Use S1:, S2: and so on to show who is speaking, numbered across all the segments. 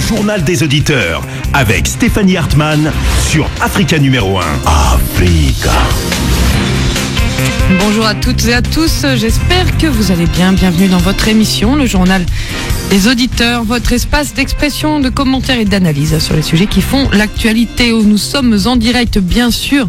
S1: journal des auditeurs avec Stéphanie Hartmann sur Africa numéro 1. Africa.
S2: Bonjour à toutes et à tous, j'espère que vous allez bien. Bienvenue dans votre émission, le journal des auditeurs, votre espace d'expression, de commentaires et d'analyse sur les sujets qui font l'actualité. Nous sommes en direct, bien sûr,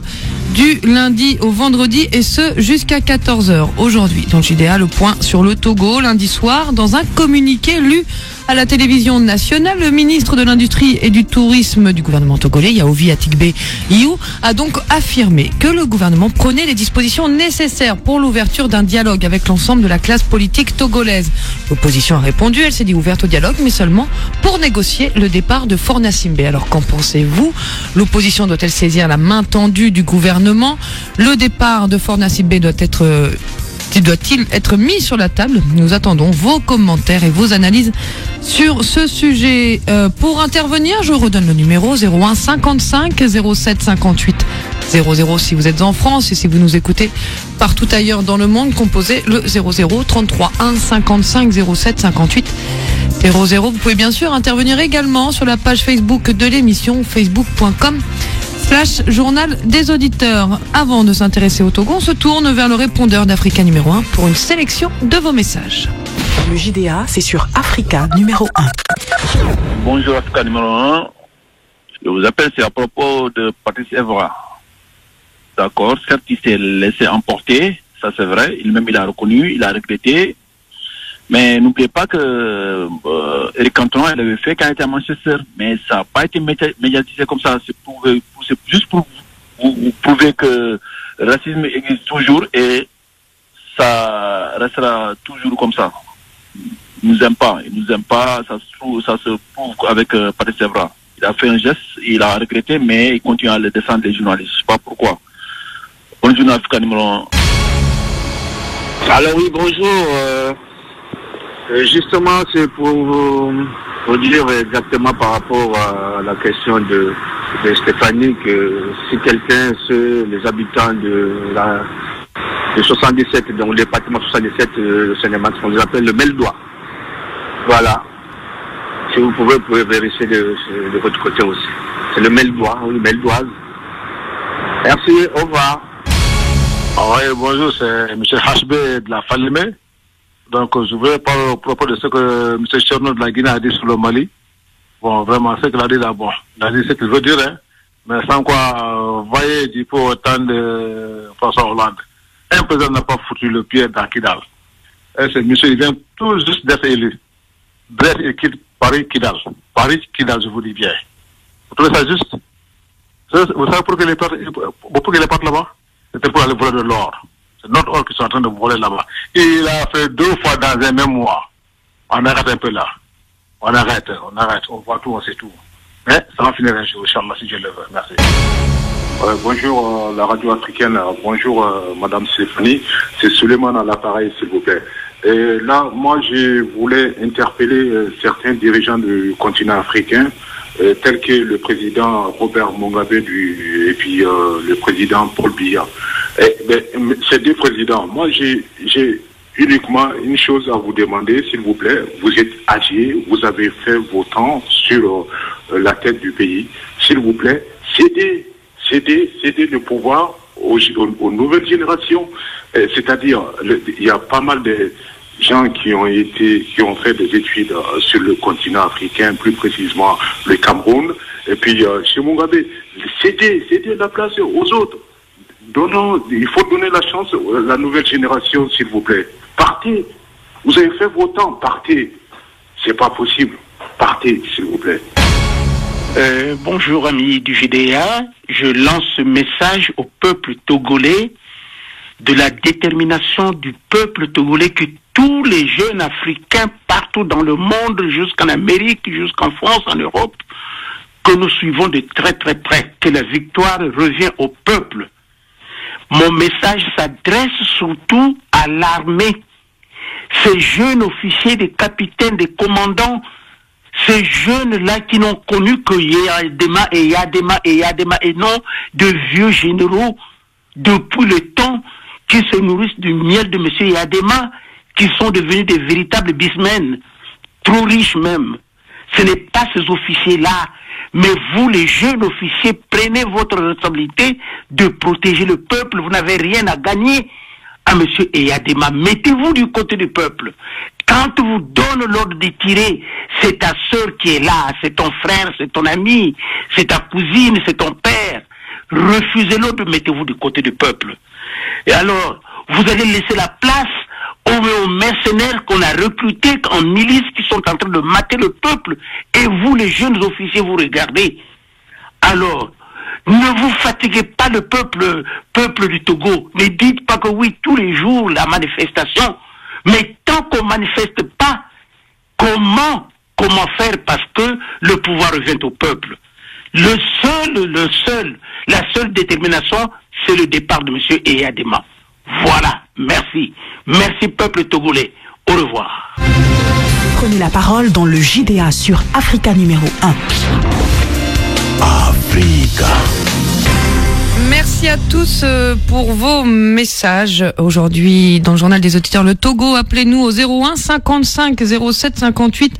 S2: du lundi au vendredi et ce jusqu'à 14h. Aujourd'hui, dans le JDA, le point sur le Togo, lundi soir, dans un communiqué lu à la télévision nationale, le ministre de l'Industrie et du Tourisme du gouvernement togolais, Yaovi Atigbe Iou, a donc affirmé que le gouvernement prenait les dispositions nécessaires pour l'ouverture d'un dialogue avec l'ensemble de la classe politique togolaise. L'opposition a répondu, elle s'est dit ouverte au dialogue, mais seulement pour négocier le départ de Faure Gnassingbé. Alors qu'en pensez-vous? L'opposition doit-elle saisir la main tendue du gouvernement? Le départ de Faure Gnassingbé doit-il être mis sur la table? Nous attendons vos commentaires et vos analyses sur ce sujet. Pour intervenir, je redonne le numéro 01 55 07 58 00 si vous êtes en France et si vous nous écoutez partout ailleurs dans le monde, composez le 00 33 1 55 07 58 00. Vous pouvez bien sûr intervenir également sur la page Facebook de l'émission, facebook.com/journal des auditeurs. Avant de s'intéresser au Togo, on se tourne vers le répondeur d'Africa numéro 1 pour une sélection de vos messages.
S3: Le JDA, c'est sur Africa numéro 1.
S4: Bonjour Africa numéro 1. Je vous appelle, c'est à propos de Patrice Evra. D'accord, certes il s'est laissé emporter, ça c'est vrai, il a reconnu, il a regretté. Mais n'oubliez pas que Eric Cantona l'avait fait quand il était à Manchester, mais ça n'a pas été médiatisé comme ça. C'est juste pour vous prouver que le racisme existe toujours et ça restera toujours comme ça. Il nous aime pas, ça se prouve avec Patrice Evra. Il a fait un geste, il a regretté, mais il continue à le descendre les journalistes. Je ne sais pas pourquoi. Bonjour Africa numéro 1.
S5: Alors oui, bonjour. Justement, c'est pour vous dire exactement par rapport à la question de Stéphanie, que si quelqu'un, les habitants de 77, donc le département 77 de Seine-et-Marne, on les appelle le Meldois. Voilà. Si vous pouvez vérifier de votre côté aussi. C'est le Meldois, ou le Meldoise. Merci, au revoir.
S6: Oui, bonjour, c'est M. HB de la Falimé. Donc, je voulais parler au propos de ce que M. Cherno de la Guinée a dit sur le Mali. Bon, vraiment, ce qu'il a dit là, bon, il a dit ce qu'il veut dire, hein, mais sans quoi, voyez, du coup, au temps de François Hollande, un président n'a pas foutu le pied dans Kidal. Et ce monsieur, il vient tout juste d'être élu. Bref, il quitte Paris-Kidal. Paris-Kidal, je vous dis bien. Vous trouvez ça juste? Vous savez pourquoi il est parti là-bas? C'était pour aller voler de l'or. C'est notre or qui sont en train de voler là-bas. Et il a fait 2 fois dans un même mois. On arrête un peu là. On arrête. On voit tout, on sait tout. Mais ça va finir un jour, Inch'Allah, si je le veux. Merci.
S7: Bonjour la radio africaine, bonjour Madame Stéphanie, c'est Suleiman à l'appareil s'il vous plaît. Et là, moi je voulais interpeller certains dirigeants du continent africain, tels que le président Robert Mugabe et puis le président Paul Biya. Ces deux présidents, moi j'ai uniquement une chose à vous demander, s'il vous plaît. Vous êtes âgés, vous avez fait vos temps sur la tête du pays. S'il vous plaît, cédez le pouvoir aux nouvelles générations. C'est-à-dire, il y a pas mal de gens qui ont fait des études sur le continent africain, plus précisément le Cameroun. Et puis, chez Mugabe, cédez la place aux autres. Il faut donner la chance à la nouvelle génération, s'il vous plaît. Partez. Vous avez fait vos temps. Partez. C'est pas possible. Partez, s'il vous plaît.
S8: Bonjour amis du GDA, je lance ce message au peuple togolais de la détermination du peuple togolais que tous les jeunes africains partout dans le monde, jusqu'en Amérique, jusqu'en France, en Europe, que nous suivons de très très près, que la victoire revient au peuple. Mon message s'adresse surtout à l'armée, ces jeunes officiers, des capitaines, des commandants, ces jeunes-là qui n'ont connu que Yadema et non de vieux généraux depuis le temps qui se nourrissent du miel de M. Yadema, qui sont devenus des véritables businessmen, trop riches même. ce n'est pas ces officiers-là, mais vous, les jeunes officiers, prenez votre responsabilité de protéger le peuple. Vous n'avez rien à gagner. À monsieur Eyadema, mettez-vous du côté du peuple. Quand vous donne l'ordre de tirer, c'est ta sœur qui est là, c'est ton frère, c'est ton ami, c'est ta cousine, c'est ton père. Refusez l'ordre, mettez-vous du côté du peuple. Et alors, vous allez laisser la place aux mercenaires qu'on a recrutés en milice qui sont en train de mater le peuple. Et vous, les jeunes officiers, vous regardez. Alors, ne vous fatiguez pas le peuple du Togo. Ne dites pas que oui, tous les jours, la manifestation. Mais tant qu'on manifeste pas, comment faire? Parce que le pouvoir revient au peuple. La seule détermination, c'est le départ de monsieur Eyadema. Voilà. Merci. Merci, peuple togolais. Au revoir.
S3: Prenez la parole dans le JDA sur Africa numéro 1.
S1: Africa.
S2: Merci à tous pour vos messages. Aujourd'hui, dans le journal des auditeurs, le Togo, appelez-nous au 01 55 07 58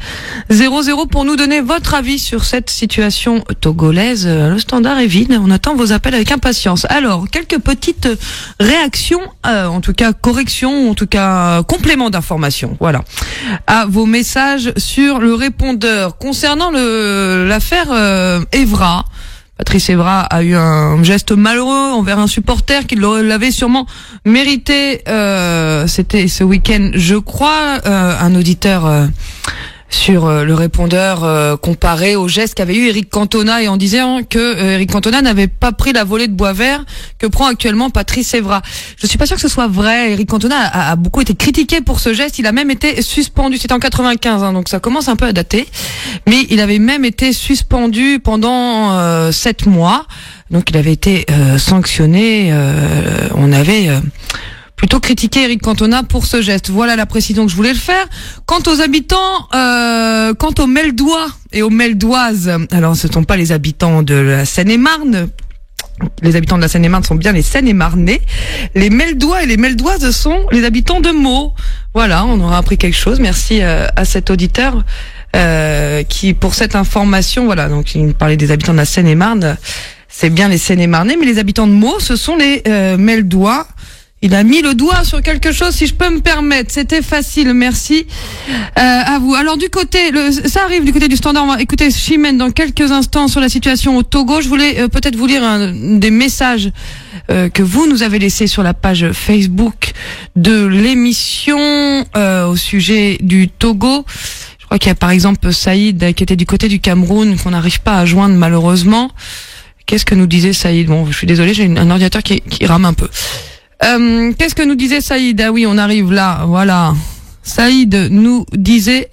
S2: 00 pour nous donner votre avis sur cette situation togolaise. Le standard est vide, on attend vos appels avec impatience. Alors, quelques petites réactions, en tout cas corrections, en tout cas compléments d'informations, voilà, à vos messages sur le répondeur. Concernant l'affaire Evra, Patrice Evra a eu un geste malheureux envers un supporter qui l'avait sûrement mérité. C'était ce week-end, je crois, un auditeur sur le répondeur comparé au geste qu'avait eu Eric Cantona et en disant que Eric Cantona n'avait pas pris la volée de bois vert que prend actuellement Patrice Evra. Je suis pas sûr que ce soit vrai. Eric Cantona a beaucoup été critiqué pour ce geste. Il a même été suspendu. C'était en 95, donc ça commence un peu à dater. Mais il avait même été suspendu pendant 7 mois. Donc il avait été sanctionné. On avait plutôt critiqué Eric Cantona pour ce geste. Voilà la précision que je voulais le faire. Quant aux habitants, quant aux Meldois et aux Meldoises, alors ce ne sont pas les habitants de la Seine-et-Marne. Les habitants de la Seine-et-Marne sont bien les Seine-et-Marnais. Les Meldois et les Meldoises sont les habitants de Meaux. Voilà, on aura appris quelque chose. Merci à cet auditeur qui, pour cette information, voilà, donc il me parlait des habitants de la Seine-et-Marne. C'est bien les Seine-et-Marnais, mais les habitants de Meaux, ce sont les Meldois. Il a mis le doigt sur quelque chose, si je peux me permettre. C'était facile, merci à vous. Alors du côté, ça arrive du côté du standard. On va écouter Chimène dans quelques instants sur la situation au Togo. Je voulais peut-être vous lire des messages que vous nous avez laissés sur la page Facebook de l'émission au sujet du Togo. Je crois qu'il y a par exemple Saïd qui était du côté du Cameroun, qu'on n'arrive pas à joindre malheureusement. Qu'est-ce que nous disait Saïd? Bon, je suis désolé, j'ai un ordinateur qui rame un peu. Qu'est-ce que nous disait Saïd? Ah oui, on arrive là, voilà. Saïd nous disait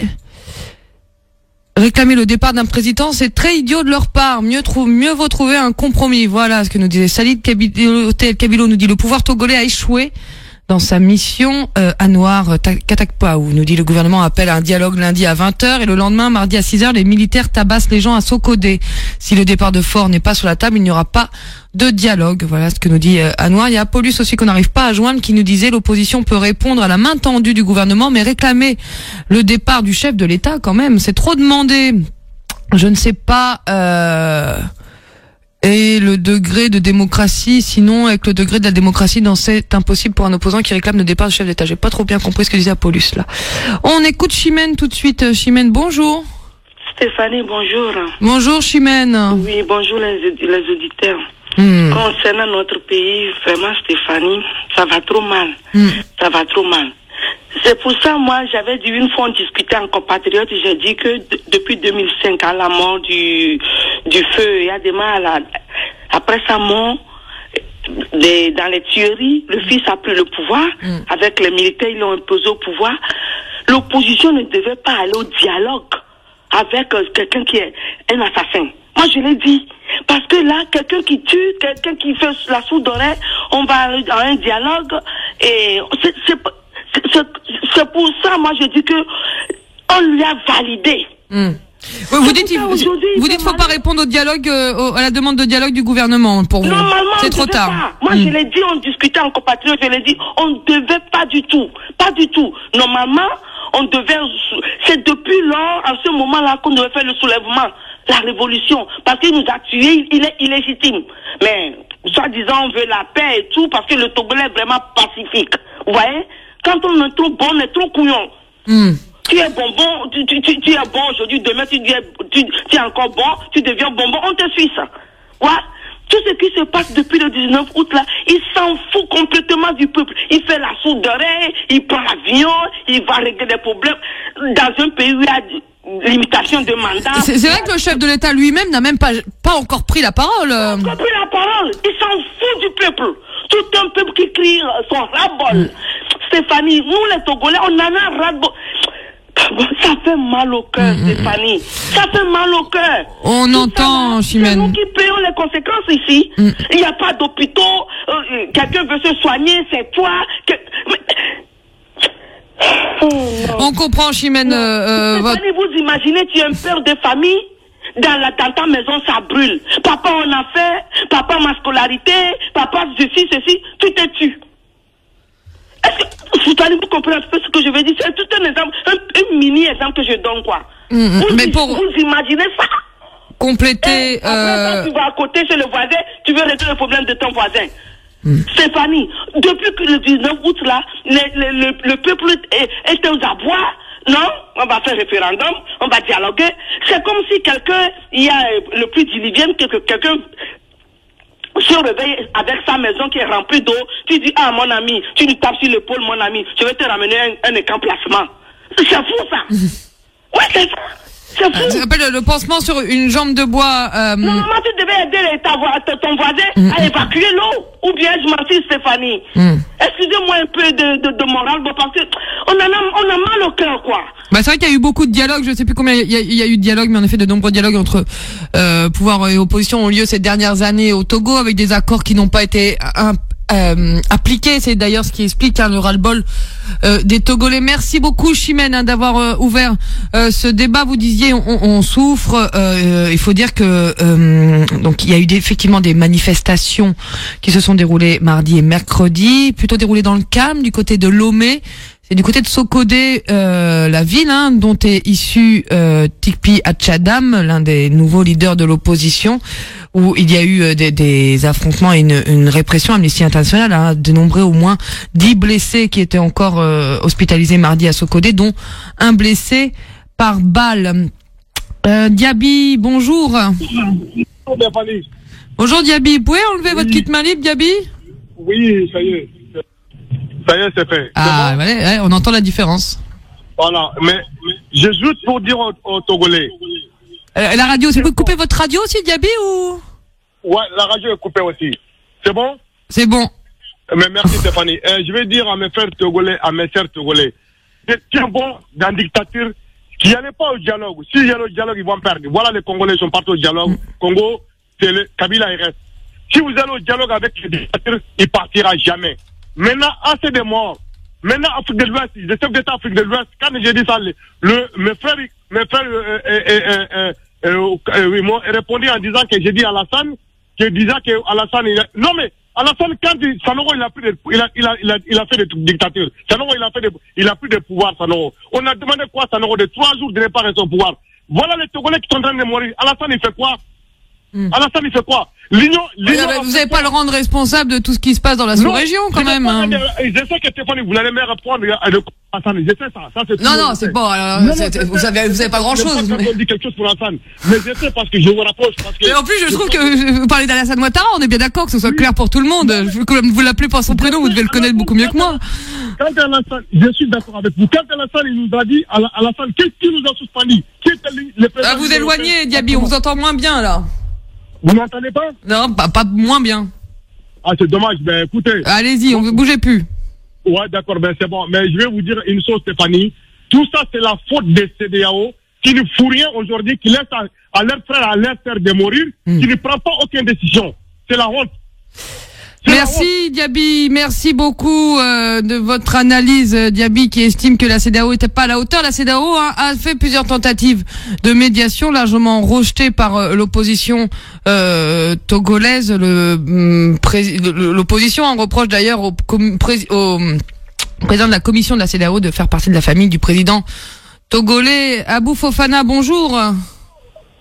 S2: réclamer le départ d'un président, c'est très idiot de leur part. Mieux vaut trouver un compromis. Voilà ce que nous disait Saïd Kabilo nous dit le pouvoir togolais a échoué dans sa mission. Anouar Katakpaou nous dit le gouvernement appelle à un dialogue lundi à 20h et le lendemain, mardi à 6h, les militaires tabassent les gens à Sokodé. Si le départ de Fort n'est pas sur la table, il n'y aura pas de dialogue. Voilà ce que nous dit Anouar. Il y a Paulus aussi qu'on n'arrive pas à joindre qui nous disait l'opposition peut répondre à la main tendue du gouvernement, mais réclamer le départ du chef de l'État quand même, c'est trop demandé. Je ne sais pas... Et le degré de démocratie, sinon avec le degré de la démocratie, c'est impossible pour un opposant qui réclame le départ du chef d'État. J'ai pas trop bien compris ce que disait Apollus là. On écoute Chimène tout de suite. Chimène, bonjour.
S9: Stéphanie, bonjour.
S2: Bonjour Chimène.
S9: Oui, bonjour les auditeurs. Concernant notre pays, vraiment Stéphanie, ça va trop mal. Ça va trop mal. C'est pour ça, moi, j'avais dit une fois, on discutait en compatriote, j'ai dit que depuis 2005, à la mort du feu, il y a des mal après sa mort, dans les tueries, le fils a pris le pouvoir, avec les militaires, ils l'ont imposé au pouvoir. L'opposition ne devait pas aller au dialogue avec quelqu'un qui est un assassin. Moi, je l'ai dit. Parce que là, quelqu'un qui tue, quelqu'un qui fait la sourde oreille, on va aller dans un dialogue, et c'est pour ça, moi, je dis que on lui a validé.
S2: Vous dites faut pas répondre au dialogue, à la demande de dialogue du gouvernement pour vous.
S9: Normalement,
S2: c'est trop tard.
S9: Pas. Moi, je l'ai dit, on discutait en compatriote, je l'ai dit, on ne devait pas du tout. Pas du tout. Normalement, C'est depuis lors, à ce moment-là, qu'on devait faire le soulèvement, la révolution, parce qu'il nous a tués, il est illégitime. Mais, soi-disant, on veut la paix et tout, parce que le Togolais est vraiment pacifique. Vous voyez? Quand on est trop bon, on est trop couillon. Tu es bonbon, tu es bon aujourd'hui, demain tu es encore bon, tu deviens bonbon, on te suit ça. Ouais. Tout ce qui se passe depuis le 19 août là, il s'en fout complètement du peuple. Il fait la sourde oreille, il prend l'avion, il va régler des problèmes dans un pays où il y a limitation de mandat.
S2: C'est vrai que le chef de l'État lui-même n'a même pas encore pris la parole.
S9: Il n'a pas pris la parole. Il s'en fout du peuple. Tout un peuple qui crie son ras-bol. Stéphanie, nous les Togolais, on en a ras-bol. Ça fait mal au cœur, Stéphanie. Ça fait mal au cœur.
S2: On entend, Chimène.
S9: C'est nous qui payons les conséquences ici. Il n'y a pas d'hôpitaux. Quelqu'un veut se soigner, c'est toi.
S2: On comprend, Chimène.
S9: Stéphanie, vous imaginez, tu es un père de famille. Dans ta maison, ça brûle. Papa, on a fait. Papa, ma scolarité. Papa, ceci. Tout est tu. Est-ce que vous allez vous comprendre un peu ce que je veux dire? C'est tout un exemple, un mini exemple que je donne, quoi. Vous imaginez ça?
S2: Compléter.
S9: Après, quand tu vas à côté chez le voisin, tu veux régler le problème de ton voisin. Stéphanie, depuis que le 19 août, là, le peuple est aux abois. Non, on va faire référendum, on va dialoguer. C'est comme si il y a le plus diluvienne, quelqu'un se réveille avec sa maison qui est remplie d'eau. Tu dis, ah, mon ami, tu lui tapes sur l'épaule, mon ami, je vais te ramener un emplacement. C'est fou, ça. Ouais, c'est ça. C'est fou.
S2: Ça s'appelle le pansement sur une jambe de bois.
S9: Normalement, tu devais aider ton voisin à évacuer l'eau. Ou bien, je m'en fiche, Stéphanie. Excusez-moi un peu de moral, parce que on a mal au cœur, quoi.
S2: Bah, c'est vrai qu'il y a eu beaucoup de dialogues. Je sais plus combien il y a eu de dialogues, mais en effet, de nombreux dialogues entre pouvoir et opposition ont lieu ces dernières années au Togo, avec des accords qui n'ont pas été appliqué. C'est d'ailleurs ce qui explique le ras-le-bol des Togolais. Merci beaucoup, Chimène, d'avoir ouvert ce débat. Vous disiez on souffre. Il faut dire que donc il y a eu effectivement des manifestations qui se sont déroulées mardi et mercredi, plutôt déroulées dans le calme du côté de Lomé. C'est du côté de Sokodé, la ville dont est issu Tikpi Atchadam, l'un des nouveaux leaders de l'opposition, où il y a eu des affrontements et une répression. Amnesty International a dénombré au moins 10 blessés qui étaient encore hospitalisés mardi à Sokodé, dont un blessé par balle. Diaby, bonjour. Bonjour Diaby, vous pouvez enlever votre kit main libre, Diaby?
S6: Oui, ça y est. Ça y est, c'est fait.
S2: Ah, bon. Ouais, on entend la différence.
S6: Voilà, mais j'ajoute pour dire aux Togolais.
S2: La radio, c'est vous coupez votre radio aussi, Diaby, ou?
S6: Ouais, la radio est coupée aussi. C'est bon?
S2: C'est bon.
S6: Mais merci Stéphanie. Je vais dire à mes frères Togolais, à mes sœurs Togolais, c'est bon dans la dictature qu'il n'y allait pas au dialogue. S'il y a le dialogue, ils vont perdre. Voilà, les Congolais sont partis au dialogue. Congo, c'est le Kabila, il reste. Si vous allez au dialogue avec le dictateur, il partira jamais. Maintenant, assez de morts. Maintenant, Afrique de l'Ouest, le chef d'État Afrique de l'Ouest, quand j'ai dit ça, mes frères m'ont répondu en disant que j'ai dit à Alassane, que disant que Alassane, non mais, Alassane, quand Sanoro, il a fait des dictatures. Sanoro, il a plus de pouvoir, Sanoro. On a demandé quoi, Sanoro, de 3 jours de ne pas rester au pouvoir. Voilà les Togolais qui sont en train de mourir. Alassane, il fait quoi? Alassane, il fait quoi?
S2: Vous n'allez pas le rendre responsable de tout ce qui se passe dans la sous-région, quand même.
S6: Je sais que Stéphanie, vous allez me répondre Alassane. Je sais ça.
S2: Non, c'est pas. Vous savez pas grand-chose.
S6: Je dis quelque chose pour Alassane. Mais je sais parce que je vous rapproche.
S2: Et en plus, je trouve que vous parlez d'Alassane Ouattara, on est bien d'accord, que ce soit clair pour tout le monde. Vous l'appelez par son prénom, vous devez le connaître beaucoup mieux que moi.
S6: Quand Alassane, je suis d'accord avec vous. Quand Alassane, il nous a dit, Alassane, qu'est-ce qui nous a suspendu?
S2: Vous éloignez, Diaby, on vous entend moins bien, là.
S6: Vous m'entendez pas?
S2: Non, pas moins bien.
S6: Ah, c'est dommage, ben écoutez.
S2: Allez-y, on ne bougez plus.
S6: Ouais, d'accord, ben c'est bon. Mais je vais vous dire une chose, Stéphanie. Tout ça, c'est la faute des CEDEAO qui ne font rien aujourd'hui, qui laissent à leurs frères, à leurs sœurs de mourir, qui ne prennent pas aucune décision. C'est la honte.
S2: Merci Diaby, merci beaucoup de votre analyse, Diaby, qui estime que la CEDEAO n'était pas à la hauteur. La CEDEAO a fait plusieurs tentatives de médiation largement rejetées par l'opposition togolaise. L'opposition en reproche d'ailleurs au président de la commission de la CEDEAO, de faire partie de la famille du président togolais Abou Fofana. Bonjour.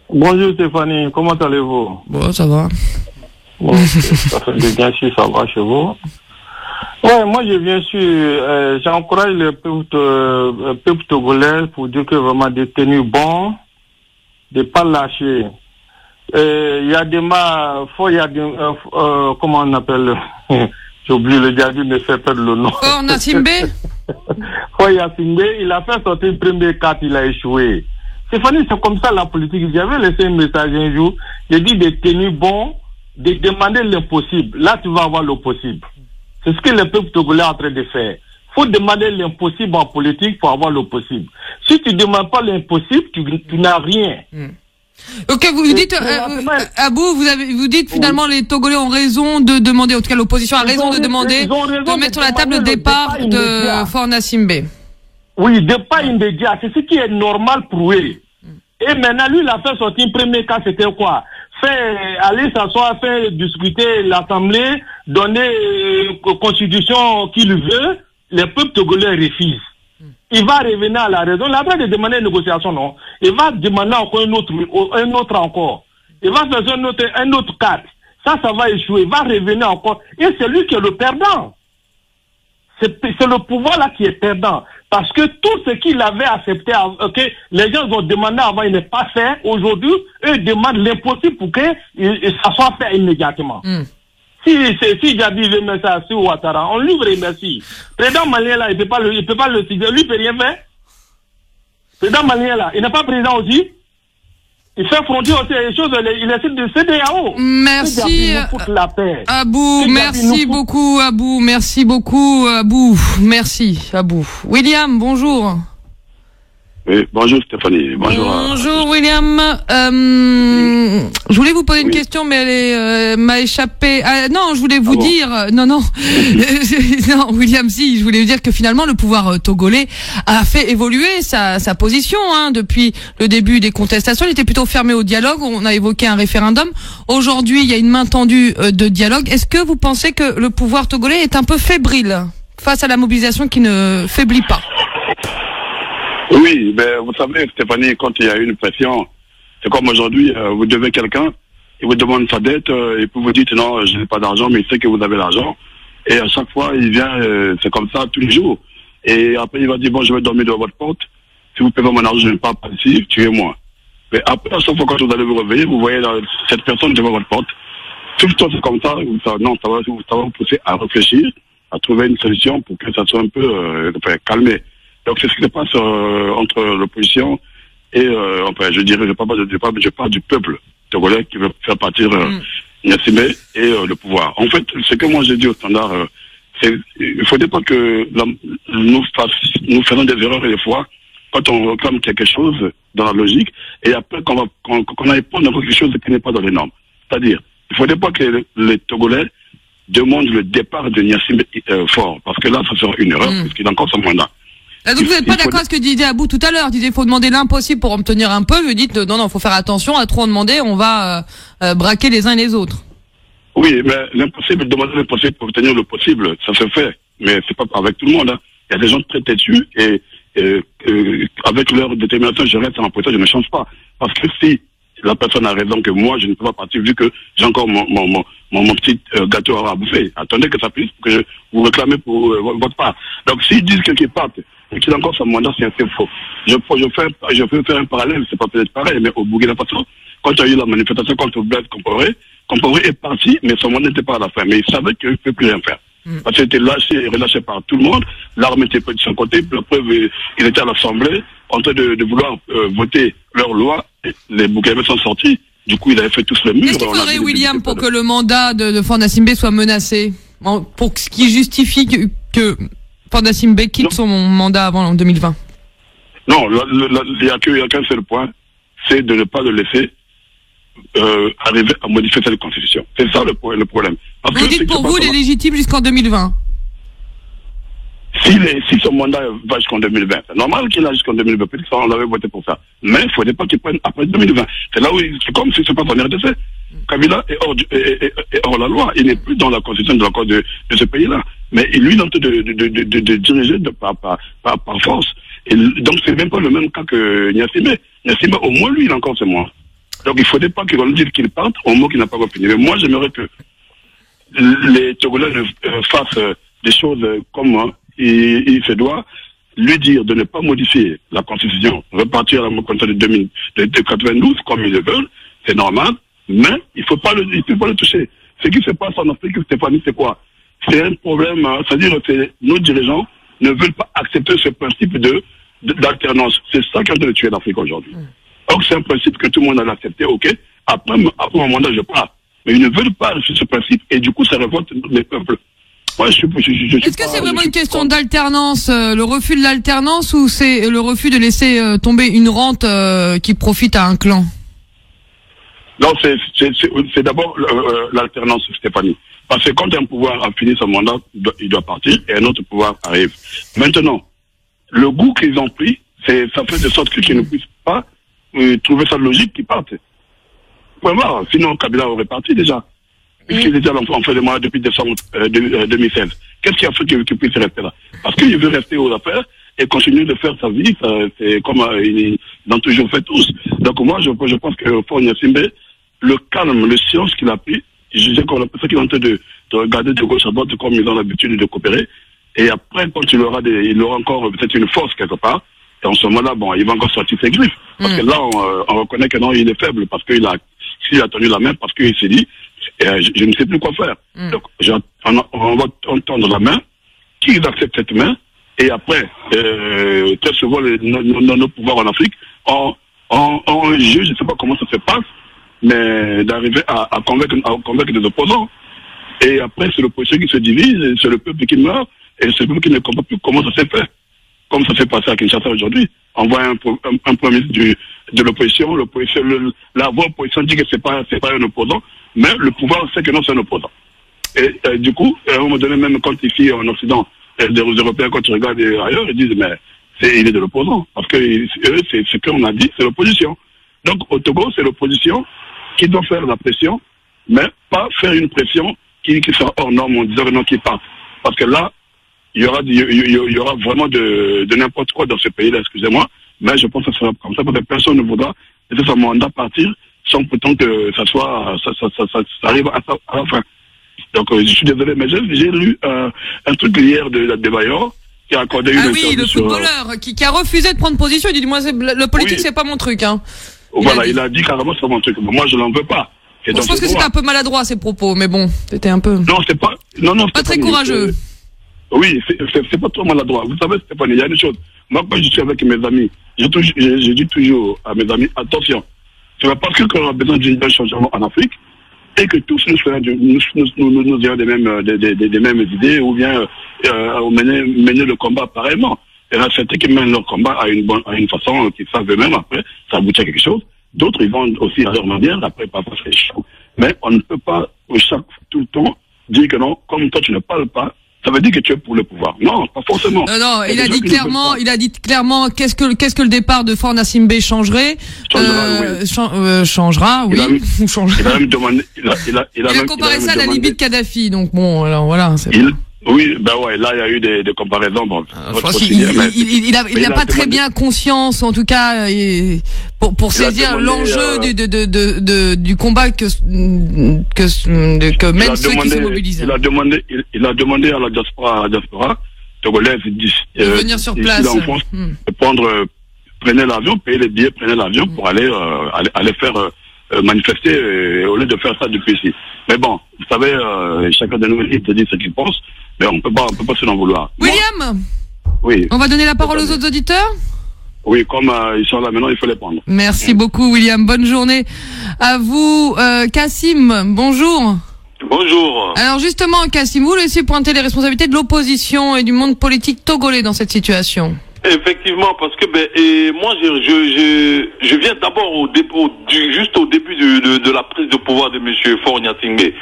S10: Bonjour Stéphanie, comment allez-vous?
S2: Bon, ça va.
S10: Bon, ça fait du bien si ça va chez vous. Ouais, moi je viens sur, j'encourage le peuple togolais pour dire que vraiment détenus bons, de pas lâcher. Il y a des comment on appelle, j'ai oublié le diable, me fait perdre le nom.
S2: Forna Simbe.
S10: Foya Simbe, il a fait sortir une première carte, il a échoué. Stéphanie, c'est comme ça la politique. J'avais laissé un message un jour, j'ai dit de tenir bon, de demander l'impossible. Là, tu vas avoir le possible. C'est ce que le peuple togolais est en train de faire. Faut demander l'impossible en politique pour avoir le possible. Si tu demandes pas l'impossible, tu n'as rien.
S2: Ok, vous dites, Abou, vous dites finalement les Togolais ont raison de demander, en tout cas l'opposition a raison de demander, de mettre sur la table le départ de Forna Simbe.
S10: Oui, départ immédiat, c'est ce qui est normal pour eux. Et maintenant, lui, il a fait sortir un premier cas, c'était quoi? Aller s'asseoir, faire discuter l'Assemblée, donner constitution qu'il veut, les peuples togolais refusent. Il va revenir à la raison. Il a pas de demander une négociation, non. Il va demander encore un autre encore. Il va faire un autre cadre. Ça va échouer. Il va revenir encore. Et c'est lui qui est le perdant. C'est le pouvoir là qui est perdant. Parce que tout ce qu'il avait accepté, que les gens ont demandé avant, il n'est pas fait. Aujourd'hui, eux demandent l'impossible pour que ça soit fait immédiatement. Si Jabi veut mettre ça sur Ouattara, on lui remercie. Président malien là, il peut pas le citer. Lui, il peut rien faire. Président malien là, il n'est pas président aussi. Il fait frontière aussi les choses, il essaie de CEDEAO.
S2: Merci, Abou, merci beaucoup, Abou, merci beaucoup, Abou, merci, Abou. William, bonjour.
S11: Oui, bonjour Stéphanie.
S2: Bonjour William. Je voulais vous poser une question, mais elle m'a échappé. Non, je voulais vous dire. Non, non, William, si. Je voulais vous dire que finalement le pouvoir togolais a fait évoluer sa position depuis le début des contestations. Il était plutôt fermé au dialogue. On a évoqué un référendum. Aujourd'hui, il y a une main tendue de dialogue. Est-ce que vous pensez que le pouvoir togolais est un peu fébrile face à la mobilisation qui ne faiblit pas?
S11: Oui, mais vous savez, Stéphanie, quand il y a une pression, c'est comme aujourd'hui, vous devez quelqu'un, il vous demande sa dette, et puis vous dites non, je n'ai pas d'argent, mais il sait que vous avez l'argent. Et à chaque fois, il vient, c'est comme ça tous les jours. Et après, il va dire, bon, je vais dormir devant votre porte. Si vous payez mon argent, je ne pars pas ici, tuez-moi. Mais après, à chaque fois, quand vous allez vous réveiller, vous voyez cette personne devant votre porte. Tout le temps, c'est comme ça. Non, ça va vous pousser à réfléchir, à trouver une solution pour que ça soit un peu calmé. Donc c'est ce qui se passe entre l'opposition et je dirais je parle du peuple togolais qui veut faire partir Gnassingbé et le pouvoir. En fait, ce que moi j'ai dit au Standard, c'est il ne faudrait pas que nous faisons des erreurs des fois quand on réclame quelque chose dans la logique et après qu'on aille prendre quelque chose qui n'est pas dans les normes. C'est-à-dire, il ne faudrait pas que les Togolais demandent le départ de Gnassingbé fort, parce que là ça sera une erreur puisqu'il a encore son mandat.
S2: Donc vous n'êtes pas d'accord avec ce que disait Abou tout à l'heure? Il disait qu'il faut demander l'impossible pour obtenir un peu. Vous dites non, faut faire attention, à trop en demander, on va braquer les uns et les autres.
S11: Oui, mais l'impossible, demander l'impossible pour obtenir le possible, ça se fait. Mais c'est pas avec tout le monde. Il y a des gens très têtus et avec leur détermination, je reste en position, je ne change pas. Parce que si la personne a raison que moi, je ne peux pas partir vu que j'ai encore mon petit gâteau à bouffer. Attendez que ça puisse, que vous réclamez pour votre part. Donc s'ils disent qu'ils partent et qu'il a encore son mandat, c'est faux. Je peux faire un parallèle, c'est pas peut-être pareil, mais au Burkina Faso, quand il y a eu la manifestation contre Blaise Compaoré est parti, mais son mandat n'était pas à la fin. Mais il savait qu'il ne peut plus rien faire. Parce qu'il était lâché et relâché par tout le monde. L'armée était pas de son côté. La preuve, il était à l'Assemblée en train de vouloir voter leur loi. Les Burkinabés sont sortis. Du coup, il avait fait tous les murs.
S2: Qu'est-ce qu'il faudrait, William, pour que le mandat de Forna Simbe soit menacé? Pour ce qui justifie que Forna Simbe quitte son mandat avant 2020?
S11: Non, il n'y a qu'un seul point, c'est de ne pas le laisser arriver à modifier cette constitution. C'est ça le problème. Parce
S2: vous dites pour vous, il est légitime jusqu'en 2020?
S11: Si son mandat va jusqu'en 2020, c'est normal qu'il a jusqu'en 2020, peut-être qu'on l'avait voté pour ça. Mais il ne faudrait pas qu'il prenne après 2020. C'est là où c'est comme si ce n'est pas en RDC. Kabila est hors la loi. Il n'est plus dans la constitution de ce pays-là. Mais lui, il est en train de diriger par force. Et donc, c'est même pas le même cas que Niassime. Niassime, au moins, lui, il a encore ses mois. Donc, il ne faudrait pas qu'on dise qu'il parte au mot qu'il n'a pas fini. Mais moi, j'aimerais que les Togolais fassent des choses comme il se doit, lui dire de ne pas modifier la Constitution, repartir à la Constitution de 92 comme ils le veulent, c'est normal, mais il ne faut pas le toucher. Ce qui se passe en Afrique, Stéphanie, c'est quoi? C'est un problème, c'est-à-dire que nos dirigeants ne veulent pas accepter ce principe d'alternance. C'est ça qui est en train de tuer l'Afrique aujourd'hui. Donc c'est un principe que tout le monde a accepté, ok. Après mon mandat, je pars. Mais ils ne veulent pas ce principe et du coup, ça révolte les peuples.
S2: Est-ce que c'est vraiment une question d'alternance, le refus de l'alternance, ou c'est le refus de laisser tomber une rente qui profite à un clan?
S11: Non, c'est d'abord l'alternance, Stéphanie. Parce que quand un pouvoir a fini son mandat, il doit partir et un autre pouvoir arrive. Maintenant, le goût qu'ils ont pris, ça fait de sorte qu'ils ne puissent pas trouver sa logique qu'ils partent. Voilà, sinon Kabila aurait parti déjà. Puisqu'il était en fait de moi depuis décembre 2016. Qu'est-ce qui a fait qu'il puisse rester là? Parce qu'il veut rester aux affaires et continuer de faire sa vie. C'est comme ils l'ont toujours fait tous. Donc moi, je pense que pour Niassime, le calme, le silence qu'il a pris, je disais qu'on a ça qu'il est en train de regarder de gauche à droite comme ils ont l'habitude de coopérer. Et après, quand il aura encore peut-être une force quelque part, et en ce moment-là, bon, il va encore sortir ses griffes. Parce que là, on reconnaît que non, il est faible parce qu'il a tenu la main, parce qu'il s'est dit, je ne sais plus quoi faire. Donc, on va tendre la main, qu'ils acceptent cette main, et après, très souvent, nos pouvoirs en Afrique, je ne sais pas comment ça se passe, mais d'arriver à convaincre des opposants. Et après, c'est l'opposition qui se divise, c'est le peuple qui meurt, et c'est le peuple qui ne comprend plus comment ça s'est fait. Comme ça s'est passé à Kinshasa aujourd'hui. On voit un premier ministre de l'opposition, la voix opposition dit que c'est pas un opposant, mais le pouvoir sait que non, c'est un opposant. Et du coup, à un moment donné, même quand ici en Occident, les Européens, quand ils regardent ailleurs, ils disent, mais il est de l'opposant. Parce que eux, c'est ce qu'on a dit, c'est l'opposition. Donc au Togo, c'est l'opposition qui doit faire la pression, mais pas faire une pression qui sera hors norme en disant non, qui part. Parce que là, il y aura vraiment de n'importe quoi dans ce pays-là, excusez-moi, mais je pense que ça sera comme ça, parce que personne ne voudra laisser son mandat partir sans pourtant que ça arrive à la fin. Donc, je suis désolé, mais j'ai lu un truc hier de Bayor, qui a accordé une interview.
S2: Ah oui, le footballeur, qui a refusé de prendre position, il dit, moi, le politique, c'est pas mon truc, hein.
S11: Voilà, il a dit carrément, c'est pas mon truc. Mais moi, je l'en veux pas.
S2: Je pense que c'était un peu maladroit, ces propos, mais bon, c'était un peu.
S11: Non, c'est pas, non,
S2: pas très courageux.
S11: Oui, c'est pas trop maladroit. Vous savez, Stéphanie, il y a une chose. Moi, quand je suis avec mes amis, je dis toujours à mes amis, attention, c'est pas parce qu'on a besoin d'un changement en Afrique et que tous nous ayons des mêmes idées ou bien mener le combat pareillement. Il y en a certains qui mènent leur combat à une façon qu'ils savent eux-mêmes, après, ça aboutit à quelque chose. D'autres, ils vont aussi à leur manière, après, parfois c'est chaud. Mais on ne peut pas, tout le temps, dire que non, comme toi tu ne parles pas, ça veut dire que tu es pour le pouvoir. Non, pas forcément.
S2: Non, il a dit clairement qu'est-ce que le départ de Faure Gnassingbé changerait. Changera, oui.
S11: Il a même demandé, il a
S2: comparé ça à la Libye de Kadhafi, donc bon, alors voilà.
S11: Oui, ben ouais, là il y a eu des comparaisons. Bon,
S2: il n'a pas très bien conscience, en tout cas, pour saisir l'enjeu du combat que mènent ceux qui se mobilisent.
S11: Il a demandé à la diaspora togolaise
S2: de venir sur place,
S11: en France, de prenez l'avion, payez les billets, prenez l'avion pour aller faire manifester au lieu de faire ça depuis ici. Mais bon, vous savez, chacun de nous il te dit ce qu'il pense, mais on peut pas se l'en vouloir.
S2: William,
S11: oui.
S2: On va donner la parole aux autres auditeurs.
S11: Oui, comme ils sont là maintenant, il faut les prendre.
S2: Merci beaucoup, William. Bonne journée à vous. Kassim, bonjour.
S12: Bonjour.
S2: Alors justement, Kassim, vous laissez pointer les responsabilités de l'opposition et du monde politique togolais dans cette situation.
S12: Effectivement, parce que moi je viens d'abord juste au début de la prise de pouvoir de monsieur Faure Gnassingbé.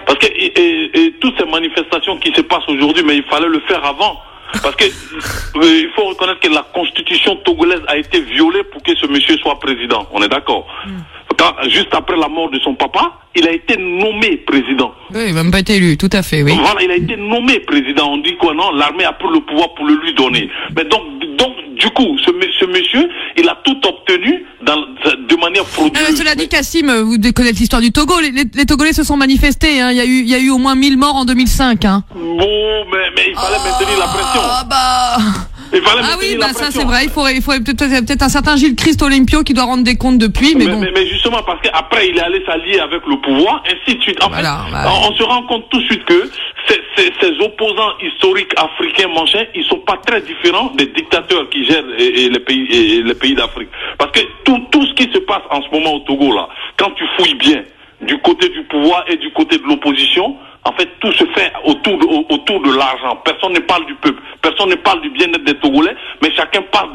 S12: Parce que et toutes ces manifestations qui se passent aujourd'hui, mais il fallait le faire avant. Parce que il faut reconnaître que la constitution togolaise a été violée pour que ce monsieur soit président. On est d'accord. juste après la mort de son papa, il a été nommé président.
S2: Oui, il n'a même pas été élu, tout à fait, oui.
S12: Voilà, il a été nommé président. On dit quoi, non, l'armée a pris le pouvoir pour le lui donner. Mais donc du coup, ce monsieur, il a tout obtenu de manière frauduleuse.
S2: Cela dit, Kassim, vous connaissez l'histoire du Togo. Les Togolais se sont manifestés. Hein. Il y a eu au moins 1000 morts en 2005. Hein.
S12: Bon, mais il fallait maintenir la pression.
S2: Ça c'est vrai. Il faudrait peut-être un certain Gilles Christ Olympio qui doit rendre des comptes depuis. Mais
S12: justement, parce qu'après, il est allé s'allier avec le pouvoir, ainsi de suite. En fait, on se rend compte tout de suite que ces opposants historiques africains, ils sont pas très différents des dictateurs qui gèrent les pays d'Afrique. Parce que tout ce qui se passe en ce moment au Togo, là, quand tu fouilles bien, du côté du pouvoir et du côté de l'opposition, en fait, tout se fait autour de l'argent. Personne ne parle du peuple. Personne ne parle du bien-être des Togolais, mais chacun pense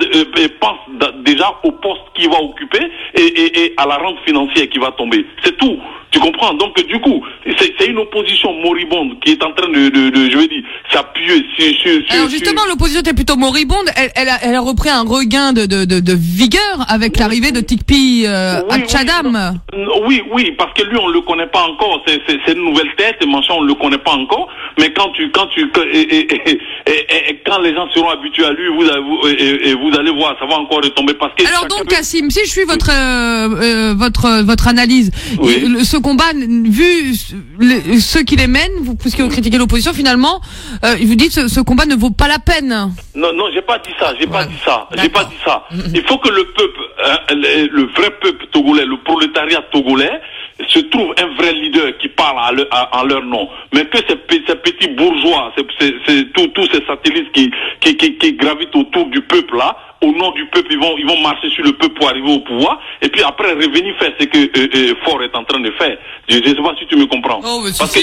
S12: déjà au poste qu'il va occuper et à la rente financière qui va tomber. C'est tout. Tu comprends? Donc, du coup, c'est une opposition moribonde qui est en train je veux dire, s'appuyer sur...
S2: Alors, justement, l'opposition était plutôt moribonde. Elle a repris un regain de vigueur avec l'arrivée de Tikpi Atchadam.
S12: Oui, parce que lui, on le connaît pas encore. C'est une nouvelle tête, on le connaît pas encore. Mais quand les gens seront habitués à lui, vous allez voir, ça va encore retomber parce que...
S2: Alors donc, Kassim, si je suis votre analyse, ce combat, vu ceux qui les mènent, puisque vous critiquez l'opposition, finalement, vous dites ce combat ne vaut pas la peine.
S12: Non, j'ai pas dit ça. J'ai pas dit ça. Il faut que le peuple, le vrai peuple togolais, le prolétariat togolais, se trouve un vrai leader qui parle en leur nom. Mais que ces petits bourgeois, tous ces satellites qui gravitent autour du peuple là, au nom du peuple, ils vont marcher sur le peuple pour arriver au pouvoir, et puis après revenir faire ce que Faure est en train de faire. Je ne sais pas si tu me comprends.
S2: Oh, mais
S12: parce que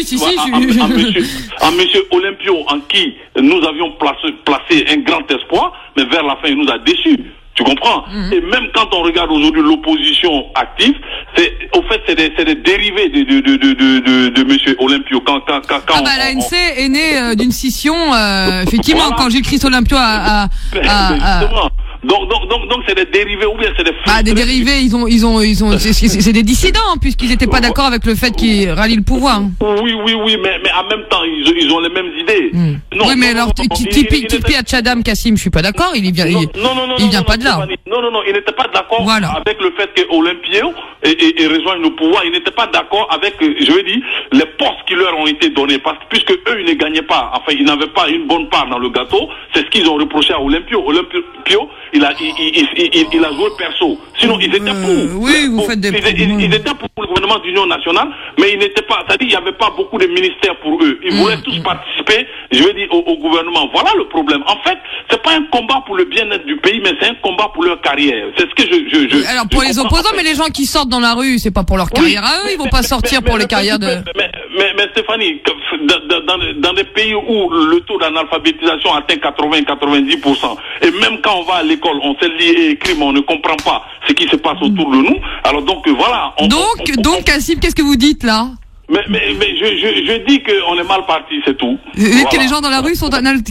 S12: monsieur Olympio, en qui nous avions placé un grand espoir, mais vers la fin il nous a déçus. Tu comprends? Et même quand on regarde aujourd'hui l'opposition active, c'est des dérivés de monsieur Olympio.
S2: L'ANC est née d'une scission, effectivement, voilà. Quand Gilles Christ Olympio a
S12: Donc c'est des dérivés ou bien c'est des
S2: des dérivés, c'est des dissidents puisqu'ils n'étaient pas d'accord avec le fait qu'ils rallient le pouvoir.
S12: Oui, mais en même temps ils ont les mêmes idées.
S2: Oui, mais alors Tikpi Atchadam, Kassim, je suis pas d'accord, il vient pas de là.
S12: Non, il n'était pas d'accord avec le fait que Olympio et rejoigne le pouvoir, il n'était pas d'accord avec, je veux dire, les postes qui leur ont été donnés, parce que puisque eux ils ne gagnaient pas, enfin ils n'avaient pas une bonne part dans le gâteau, c'est ce qu'ils ont reproché à Olympio. Olympio, il a joué perso. Sinon, ils étaient pour.
S2: Oui, vous faites des
S12: ils étaient pour le gouvernement d'union nationale, mais ils n'étaient pas. C'est-à-dire, il n'y avait pas beaucoup de ministères pour eux. Ils voulaient tous participer, je veux dire, au gouvernement. Voilà le problème. En fait, c'est pas un combat pour le bien-être du pays, mais c'est un combat pour leur carrière. C'est ce que je
S2: alors, pour les opposants, mais les gens qui sortent dans la rue, c'est pas pour leur carrière à eux. Ils vont pas sortir pour les carrières de.
S12: Mais Stéphanie, dans des pays où le taux d'analphabétisation atteint 80-90%, et même quand on va à l'école, on sait lire et écrire, mais on ne comprend pas ce qui se passe autour de nous. Alors donc voilà.
S2: Donc Kassim, qu'est-ce que vous dites là?
S12: Mais je dis qu'on est mal parti, c'est tout.
S2: Que les gens dans la rue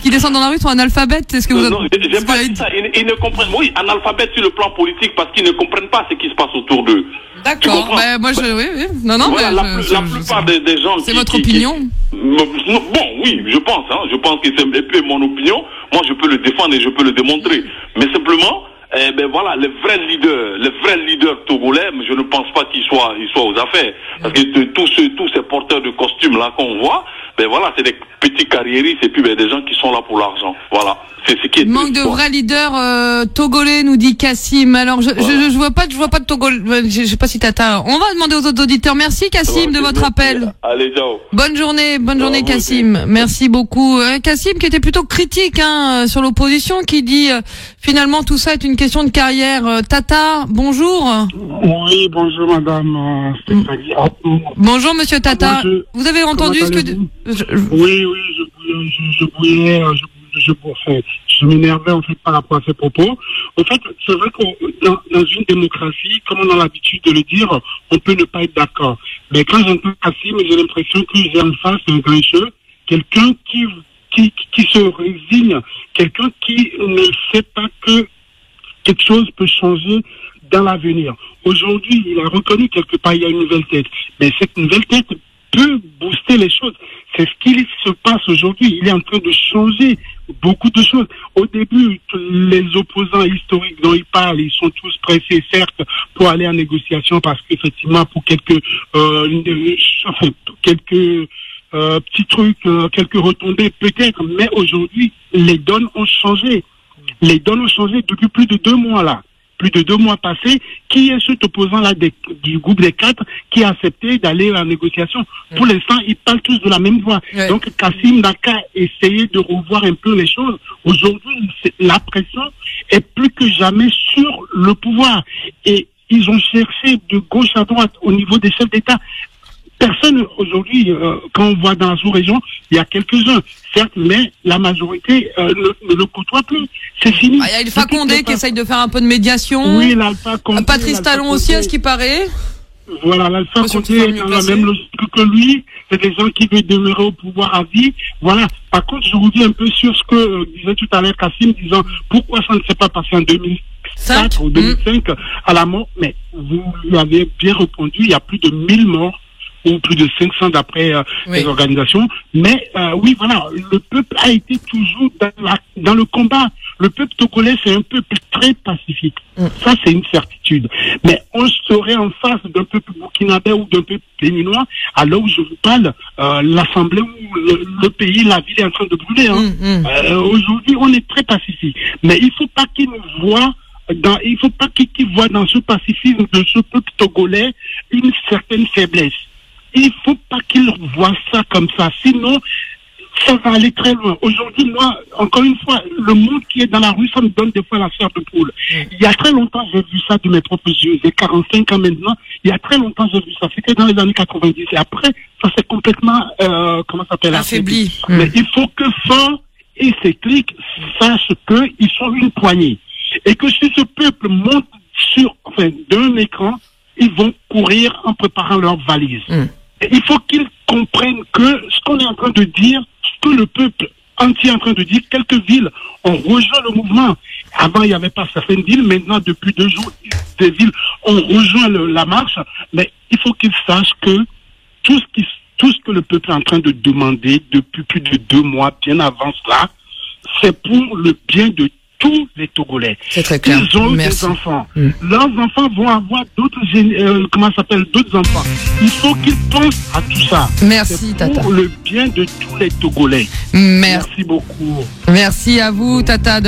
S2: qui descendent dans la rue sont analphabètes, est-ce que vous
S12: Non, j'ai pas dit ça. Ils ne comprennent. Oui, analphabètes sur le plan politique parce qu'ils ne comprennent pas ce qui se passe autour d'eux.
S2: D'accord. Moi, oui. Non.
S12: Voilà, la plupart des gens.
S2: C'est votre opinion.
S12: Bon, oui, je pense. Je pense que c'est mon opinion. Moi, je peux le défendre et je peux le démontrer. Mais simplement. Voilà, les vrais leaders togolais, mais je ne pense pas qu'ils soient aux affaires. Parce que tous ces porteurs de costumes là qu'on voit, voilà, c'est des petits carriéristes et puis des gens qui sont là pour l'argent. Voilà. C'est ce qui est
S2: manque de vrais leaders togolais, nous dit Kassim. Alors je vois pas de Togolais. Je sais pas si t'as. On va demander aux autres auditeurs. Merci Kassim de votre appel.
S12: Allez, ciao.
S2: Bonne journée Kassim. Merci beaucoup. Kassim qui était plutôt critique sur l'opposition, qui dit finalement tout ça est une question de carrière. Tata, bonjour.
S13: Oui, bonjour madame Stéphanie.
S2: Bonjour monsieur Tata. Vous avez entendu ce que
S13: Oui, je m'énervais en fait par rapport à ces propos. En fait, c'est vrai que dans une démocratie, comme on a l'habitude de le dire, on peut ne pas être d'accord. Mais quand j'entends Kassim, j'ai l'impression que j'ai en face un grincheux, quelqu'un qui se résigne, quelqu'un qui ne sait pas que quelque chose peut changer dans l'avenir. Aujourd'hui, il a reconnu quelque part, il y a une nouvelle tête. Mais cette nouvelle tête peut booster les choses. C'est ce qui se passe aujourd'hui. Il est en train de changer beaucoup de choses. Au début, les opposants historiques dont il parle, ils sont tous pressés, certes, pour aller en négociation parce qu'effectivement, pour quelques petits trucs, quelques retombées peut-être, mais aujourd'hui, les donnes ont changé. Les donnes ont changé depuis plus de 2 mois là. Plus de 2 mois passés, qui est cet opposant-là du groupe des 4 qui a accepté d'aller en négociation? Pour l'instant, ils parlent tous de la même voix. Donc, Kassim n'a qu'à essayer de revoir un peu les choses. Aujourd'hui, la pression est plus que jamais sur le pouvoir. Et ils ont cherché de gauche à droite au niveau des chefs d'État. Personne aujourd'hui, quand on voit dans la sous-région, il y a quelques-uns, certes, mais la majorité ne le côtoie plus. C'est fini.
S2: Il y a Alpha Condé qui essaye de faire un peu de médiation.
S13: Oui, l'Alpha Condé.
S2: Patrice Talon aussi, à ce qui paraît.
S13: Voilà, l'Alpha Condé est dans la même logique que lui. C'est des gens qui veulent demeurer au pouvoir à vie. Voilà. Par contre, je reviens un peu sur ce que disait tout à l'heure Kassim, disant pourquoi ça ne s'est pas passé en 2004 ou 2005 à la mort. Mais vous lui avez bien répondu, il y a plus de 1000 morts ou plus de 500 d'après les organisations. Mais oui, voilà, le peuple a été toujours dans le combat. Le peuple togolais, c'est un peuple très pacifique. Ça, c'est une certitude. Mais on serait en face d'un peuple burkinabé ou d'un peuple béninois, à l'heure où je vous parle, l'Assemblée ou le pays, la ville est en train de brûler. Aujourd'hui, on est très pacifique. Mais il faut pas qu'ils voient il faut pas qu'ils voient dans ce pacifisme de ce peuple togolais une certaine faiblesse. Il faut pas qu'ils voient ça comme ça, sinon ça va aller très loin. Aujourd'hui, moi, encore une fois, le monde qui est dans la rue, ça me donne des fois la chair de poule. Il y a très longtemps, j'ai vu ça de mes propres yeux. J'ai 45 ans maintenant. Il y a très longtemps, j'ai vu ça. C'était dans les années 90. Et après, ça s'est complètement, affaibli. Mais il faut que Faure et ses cliques sachent qu'ils sont une poignée. Et que si ce peuple monte d'un écran, ils vont courir en préparant leurs valises. Il faut qu'ils comprennent que ce qu'on est en train de dire, ce que le peuple entier est en train de dire, quelques villes ont rejoint le mouvement. Avant, il n'y avait pas certaines villes. Maintenant, depuis 2 jours, des villes ont rejoint la marche. Mais il faut qu'ils sachent que tout ce que le peuple est en train de demander depuis plus de 2 mois, bien avant cela, c'est pour le bien de tous les Togolais.
S2: C'est très clair.
S13: Ils ont des enfants. Leurs enfants vont avoir d'autres enfants. Il faut qu'ils pensent à tout ça.
S2: Merci, Tata.
S13: Pour le bien de tous les Togolais. Merci beaucoup.
S2: Merci à vous, Tata,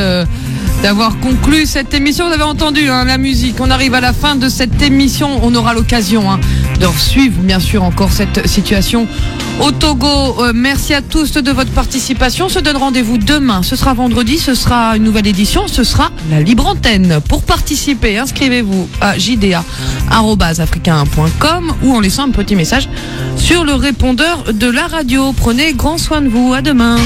S2: d'avoir conclu cette émission. Vous avez entendu la musique. On arrive à la fin de cette émission. On aura l'occasion de suivre, bien sûr, encore cette situation au Togo. Merci à tous de votre participation. On se donne rendez-vous demain. Ce sera vendredi. Ce sera une nouvelle édition. Ce sera la libre antenne. Pour participer, inscrivez-vous à jda@africain.com ou en laissant un petit message sur le répondeur de la radio. Prenez grand soin de vous. À demain.